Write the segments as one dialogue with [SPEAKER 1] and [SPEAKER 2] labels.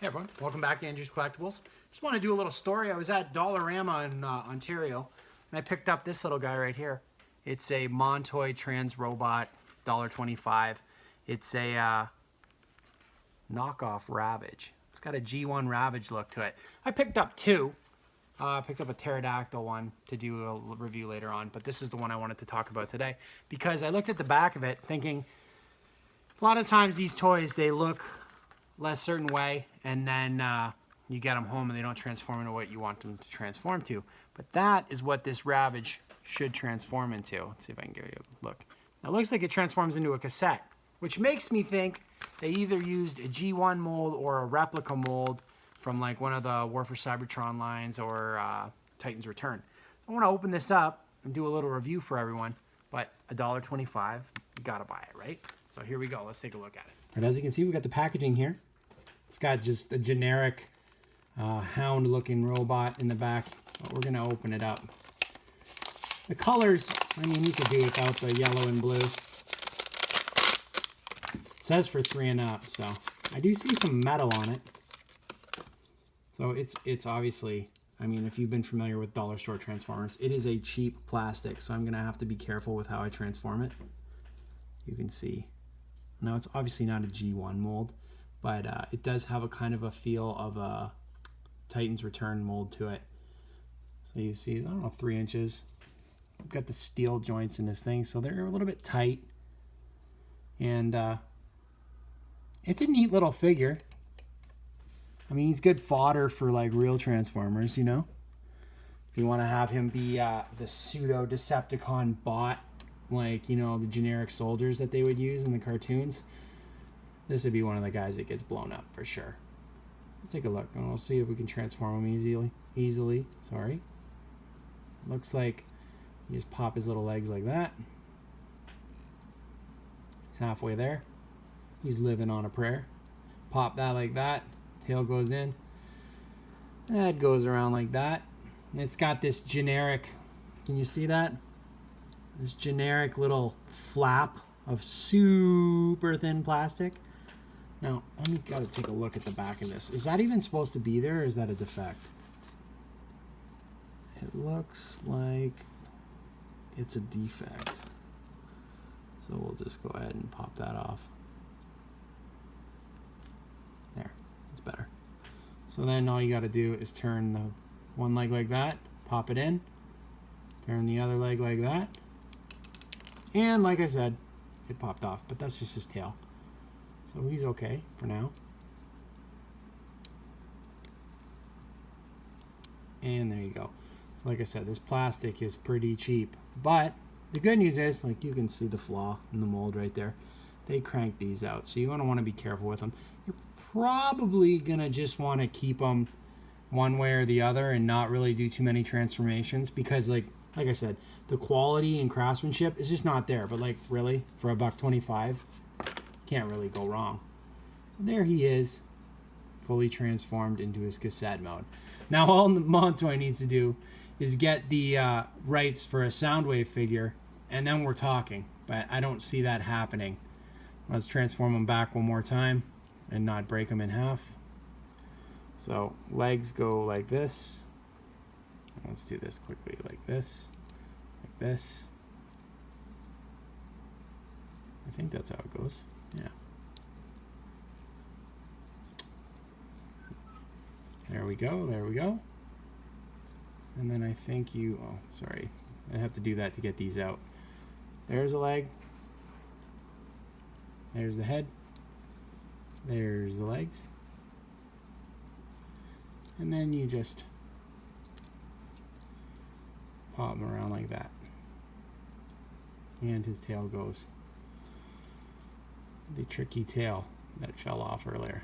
[SPEAKER 1] Hey everyone, welcome back to Andrew's Collectibles. Just want to do a little story. I was at Dollarama in Ontario, and I picked up this little guy right here. It's a Montoy Transrobot, $1.25. It's a knockoff Ravage. It's got a G1 Ravage look to it. I picked up two. I picked up a pterodactyl one to do a review later on, but this is the one I wanted to talk about today because I looked at the back of it thinking a lot of times these toys, they look a certain way, and then you get them home and they don't transform into what you want them to transform to. But that is what this Ravage should transform into. Let's see if I can give you a look. Now, it looks like it transforms into a cassette, which makes me think they either used a G1 mold or a replica mold from like one of the War for Cybertron lines or Titan's Return. I want to open this up and do a little review for everyone, but $1.25, you gotta buy it, right? So here we go, let's take a look at it. And as you can see, we got the packaging here. It's got just a generic hound looking robot in the back, but we're gonna open it up. The colors, I mean, you could do without the yellow and blue. It says for 3 and up, so I do see some metal on it. So it's obviously, I mean, if you've been familiar with dollar store transformers, it is a cheap plastic, so I'm gonna have to be careful with how I transform it. You can see. Now, it's obviously not a G1 mold, but it does have a kind of a feel of a Titan's Return mold to it. So you see, I don't know, 3 inches. We've got the steel joints in this thing, so they're a little bit tight. And it's a neat little figure. I mean, he's good fodder for like real Transformers, you know? If you want to have him be the pseudo Decepticon bot, like, you know, the generic soldiers that they would use in the cartoons, this would be one of the guys that gets blown up for sure. Let's take a look and we'll see if we can transform him easily. Sorry. Looks like you just pop his little legs like that. He's halfway there. He's living on a prayer. Pop that like that. Tail goes in. That goes around like that. And it's got this generic, can you see that? This generic little flap of super thin plastic. Now, gotta take a look at the back of this. Is that even supposed to be there, or is that a defect? It looks like it's a defect. So we'll just go ahead and pop that off. There, it's better. So then all you gotta do is turn the one leg like that, pop it in, turn the other leg like that. And like I said, it popped off, but that's just his tail. So he's okay for now. And there you go. So like I said, this plastic is pretty cheap. But the good news is, like, you can see the flaw in the mold right there. They crank these out, so you're gonna wanna be careful with them. You're probably gonna just wanna keep them one way or the other and not really do too many transformations because like I said, the quality and craftsmanship is just not there. But like, really, for $1.25, can't really go wrong. So there he is, fully transformed into his cassette mode. Now all Montoy needs to do is get the rights for a Soundwave figure, and then we're talking. But I don't see that happening. Let's transform him back one more time and not break him in half. So legs go like this. Let's do this quickly, like this, like this. I think that's how it goes. Yeah. There we go, there we go. And then I think oh, sorry. I have to do that to get these out. There's a leg. There's the head. There's the legs. And then you just pop him around like that. And his tail goes. The tricky tail that fell off earlier.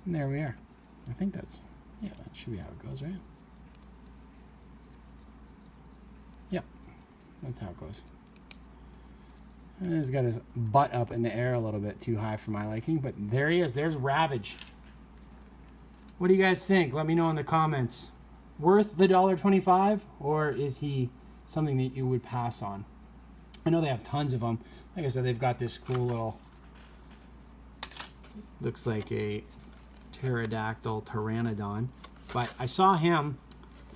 [SPEAKER 1] And there we are. I think that's, yeah, that should be how it goes, right? Yep, that's how it goes. And he's got his butt up in the air a little bit too high for my liking, but there he is. There's Ravage. What do you guys think? Let me know in the comments. Worth the $1.25, or is he something that you would pass on? I know they have tons of them. Like I said, they've got this cool little, looks like a pterodactyl pteranodon. But I saw him,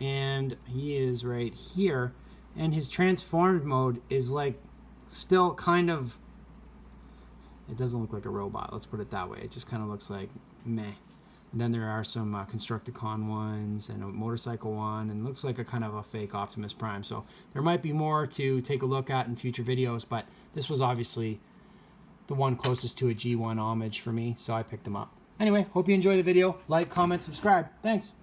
[SPEAKER 1] and he is right here, and his transformed mode is like still kind of, it doesn't look like a robot, let's put it that way. It just kind of looks like meh. And then there are some Constructicon ones and a motorcycle one, and looks like a kind of a fake Optimus Prime. So there might be more to take a look at in future videos, but this was obviously the one closest to a G1 homage for me, so I picked them up. Anyway, hope you enjoy the video. Like, comment, subscribe. Thanks.